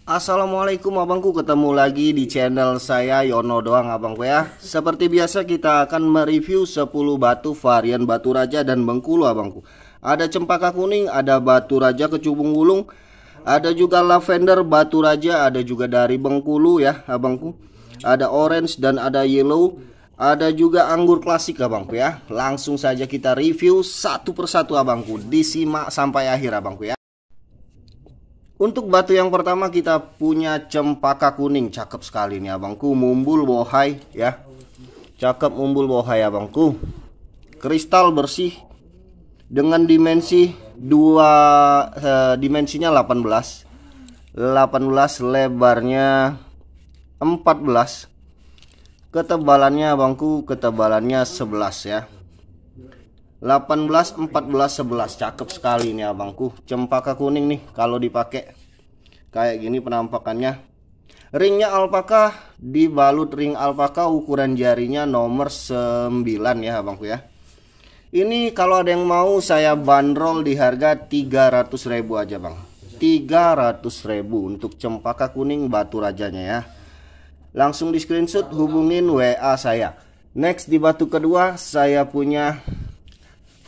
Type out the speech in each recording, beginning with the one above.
Assalamualaikum abangku, ketemu lagi di channel saya Yono doang abangku ya. Seperti biasa kita akan mereview 10 batu varian batu raja dan Bengkulu abangku. Ada cempaka kuning, ada batu raja kecubung wulung, ada juga lavender batu raja, ada juga dari Bengkulu ya abangku. Ada orange dan ada yellow, ada juga anggur klasik abangku ya. Langsung saja kita review satu persatu abangku, disimak sampai akhir abangku ya. Untuk batu yang pertama kita punya cempaka kuning, cakep sekali nih abangku, mumbul bohai ya. Cakep mumbul bohai abangku. Kristal bersih dengan dimensi dimensinya 18, lebarnya 14, ketebalannya abangku, ketebalannya 11 ya. 18, 14, 11, cakep sekali nih abangku. Cempaka kuning nih kalau dipakai kayak gini penampakannya. Ringnya alpaka, dibalut ring alpaka, ukuran jarinya nomor 9 ya abangku ya. Ini kalau ada yang mau saya bandrol di harga 300.000 aja bang. 300.000 untuk cempaka kuning batu rajanya ya. Langsung di screenshot, hubungin WA saya. Next di batu kedua saya punya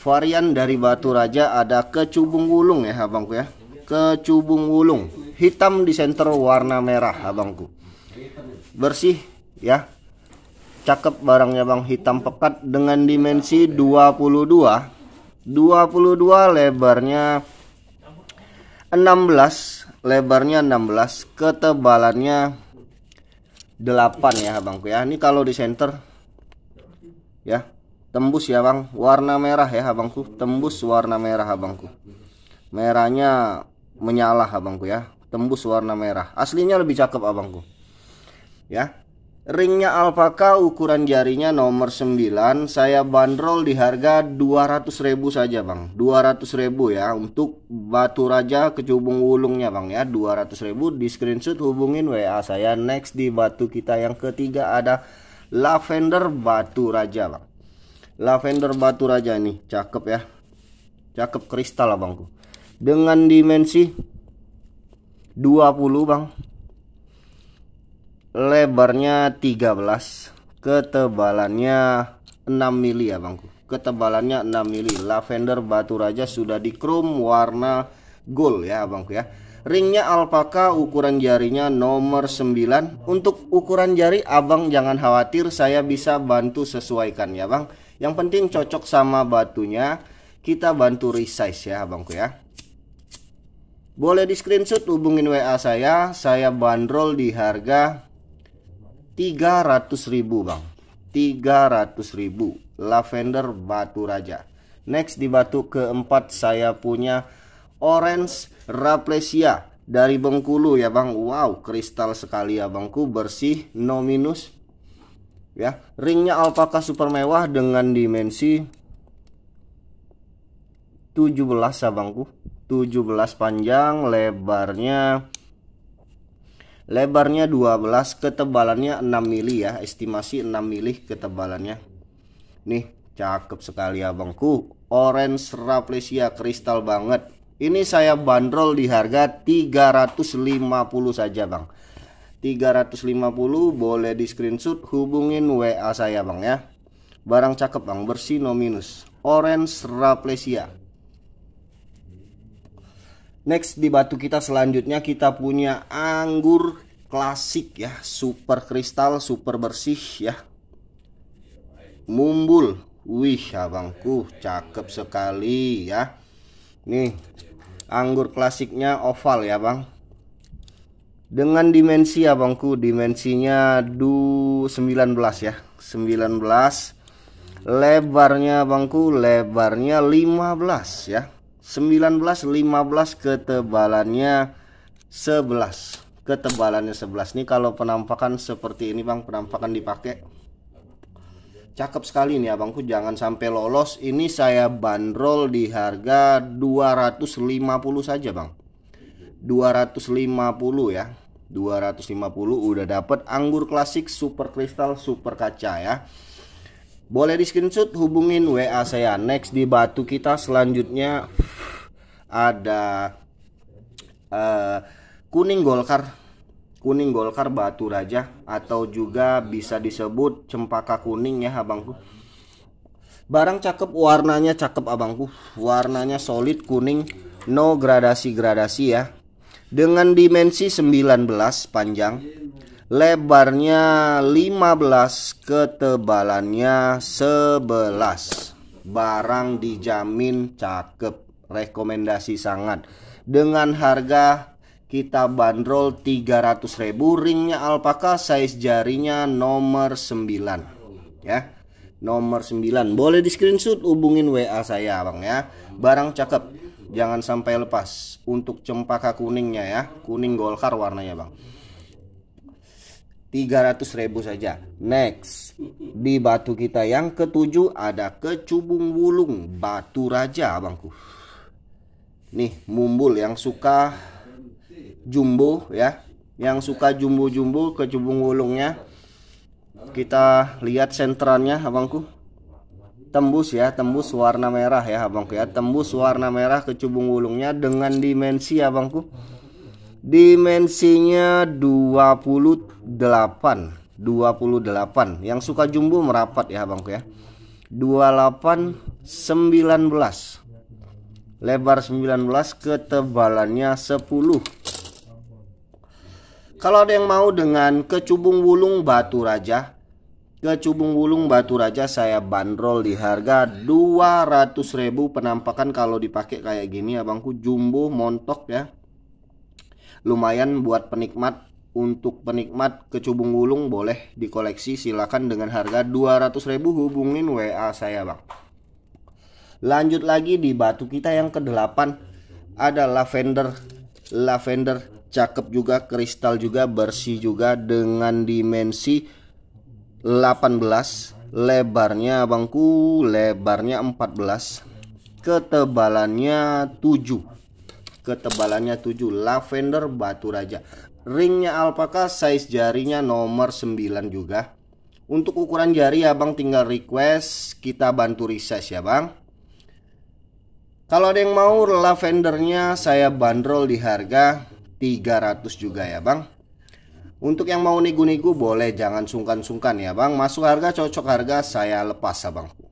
varian dari batu raja, ada kecubung wulung ya abangku ya. Kecubung wulung hitam di center, warna merah abangku. Bersih ya. Cakep barangnya bang, hitam pekat dengan dimensi 22, lebarnya 16, ketebalannya 8 ya abangku ya. Ini kalau di center ya, tembus ya bang, warna merah ya abangku, tembus warna merah abangku. Merahnya menyala abangku ya, tembus warna merah. Aslinya lebih cakep abangku ya. Ringnya alpaka, ukuran jarinya nomor 9. Saya bandrol di harga 200.000 saja bang. 200.000 ya untuk batu raja kecubung wulungnya bang ya. 200.000, di screenshot hubungin WA saya. Next di batu kita yang ketiga ada lavender batu raja bang. Lavender batu raja nih, cakep ya. Cakep kristal abangku. Dengan dimensi 20 bang. Lebarnya 13, ketebalannya 6 mili abangku. Ketebalannya 6 mili. Lavender batu raja sudah di chrome warna gold ya abangku ya. Ringnya alpaka, ukuran jarinya nomor 9. Untuk ukuran jari abang jangan khawatir, saya bisa bantu sesuaikan ya bang. Yang penting cocok sama batunya, kita bantu resize ya abangku ya. Boleh di screenshot, hubungin WA saya bandrol di harga 300.000 bang. 300.000 lavender batu raja. Next di batu keempat saya punya orange rafflesia dari Bengkulu ya bang. Wow, kristal sekali ya bangku, bersih, no minus ya. Ringnya alpaka super mewah dengan dimensi 17 abangku. 17 panjang, lebarnya 12, ketebalannya 6 mili ya. Estimasi 6 mili ketebalannya. Nih, cakep sekali abangku. Orange rafflesia kristal banget. Ini saya bandrol di harga 350 saja bang. 350, boleh di screenshot, hubungin WA saya bang ya. Barang cakep bang, bersih no minus. Orange rafflesia. Next di batu kita selanjutnya kita punya anggur klasik ya, super kristal, super bersih ya. Mumbul. Wih abangku, cakep sekali ya. Nih, anggur klasiknya oval ya bang. Dengan dimensi abangku, dimensinya 19 ya. 19. Lebarnya abangku, lebarnya 15 ya. 19, 15, ketebalannya 11. Ketebalannya 11. Nih kalau penampakan seperti ini bang, penampakan dipakai cakep sekali nih abangku, jangan sampai lolos. Ini saya bandrol di harga 250 saja bang. 250 ya. 250 udah dapet anggur klasik super kristal super kaca ya. Boleh di screenshot, hubungin WA saya. Next di batu kita selanjutnya ada kuning Golkar Batu Raja atau juga bisa disebut cempaka kuning ya abangku. Barang cakep, warnanya cakep abangku, warnanya solid kuning, no gradasi-gradasi ya. Dengan dimensi 19 panjang, lebarnya 15, ketebalannya 11. Barang dijamin cakep, rekomendasi sangat. Dengan harga kita bandrol 300.000, ringnya alpaka, size jarinya nomor 9 ya. Nomor 9. Boleh di screenshot, hubungin WA saya Bang ya. Barang cakep, jangan sampai lepas. Untuk cempaka kuningnya ya, kuning Golkar warnanya Bang. 300.000 saja. Next, di batu kita yang ketujuh ada kecubung wulung Batu Raja abangku. Nih mumbul yang suka jumbo ya, yang suka jumbo-jumbo kecubung wulungnya. Kita lihat senterannya abangku, tembus ya, tembus warna merah ya abangku ya, tembus warna merah kecubung wulungnya dengan dimensi abangku. Dimensinya 28. Yang suka jumbo merapat ya abangku ya. 28 19. Lebar 19, ketebalannya 10. Kalau ada yang mau dengan kecubung wulung Batu Raja, saya bandrol di harga 200.000. Penampakan kalau dipakai kayak gini abangku, jumbo montok ya. Lumayan buat penikmat. Untuk penikmat kecubung wulung boleh dikoleksi, silakan dengan harga 200.000, hubungin WA saya Bang. Lanjut lagi di batu kita yang ke-8 ada lavender cakep juga, kristal juga, bersih juga dengan dimensi 18. Lebarnya abangku, lebarnya 14, ketebalannya 7. Lavender Batu Raja. Ringnya alpaka, size jarinya nomor 9 juga. Untuk ukuran jari abang tinggal request, kita bantu resize ya Bang. Kalau ada yang mau lavendernya, saya bandrol di harga 300 juga ya Bang. Untuk yang mau nego-nego boleh, jangan sungkan-sungkan ya Bang. Masuk harga, cocok harga, saya lepas abangku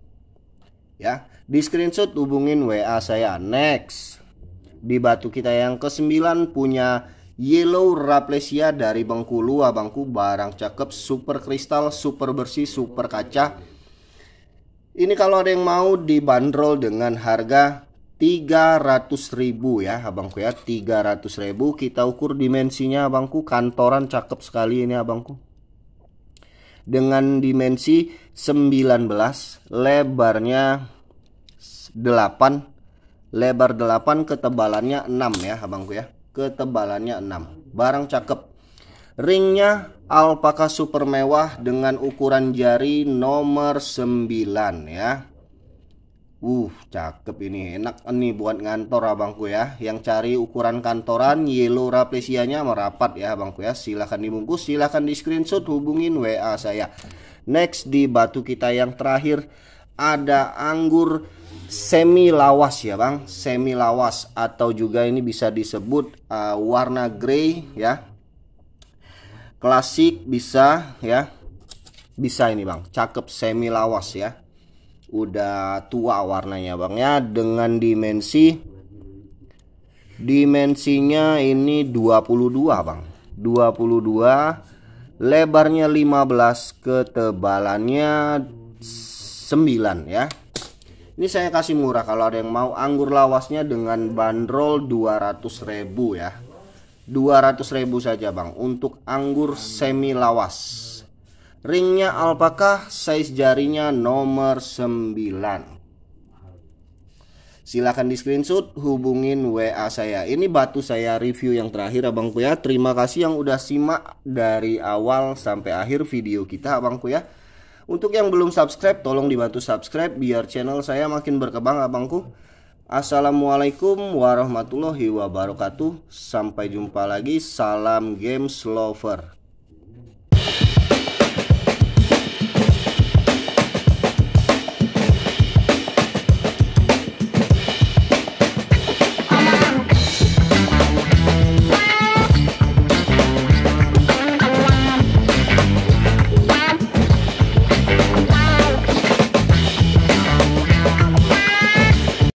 ya. Di screenshot hubungin WA saya. Next, di batu kita yang ke-9 punya yellow Raplesia dari Bengkulu abangku. Barang cakep, super kristal, super bersih, super kaca. Ini kalau ada yang mau dibanderol dengan harga 300.000 ya abangku ya. 300.000. Kita ukur dimensinya abangku, kantoran cakep sekali ini abangku. Dengan dimensi 19, lebarnya 8, lebar 8, ketebalannya 6 ya abangku ya. Ketebalannya 6. Barang cakep. Ringnya alpaka super mewah dengan ukuran jari nomor 9 ya. Cakep ini, enak nih buat ngantor abangku ya. Yang cari ukuran kantoran, yellow Raplesianya merapat ya abangku ya. Silahkan dibungkus, silahkan di screenshot, hubungin WA saya. Next, di batu kita yang terakhir ada anggur semi lawas ya Bang. Semi lawas atau juga ini bisa disebut warna grey ya. Klasik bisa ya. Bisa ini Bang, cakep, semi lawas ya. Udah tua warnanya Bang ya. Dengan dimensinya ini 22 Bang. 22, lebarnya 15, ketebalannya 9 ya. Ini saya kasih murah kalau ada yang mau anggur lawasnya dengan bandrol 200.000 ya. 200.000 saja Bang untuk anggur semi lawas. Ringnya alpaka, size jarinya nomor 9. Silahkan di screenshot, hubungin WA saya. Ini batu saya review yang terakhir abangku ya. Terima kasih yang udah simak dari awal sampai akhir video kita abangku ya. Untuk yang belum subscribe, tolong dibantu subscribe biar channel saya makin berkembang abangku. Assalamualaikum warahmatullahi wabarakatuh. Sampai jumpa lagi. Salam games lover.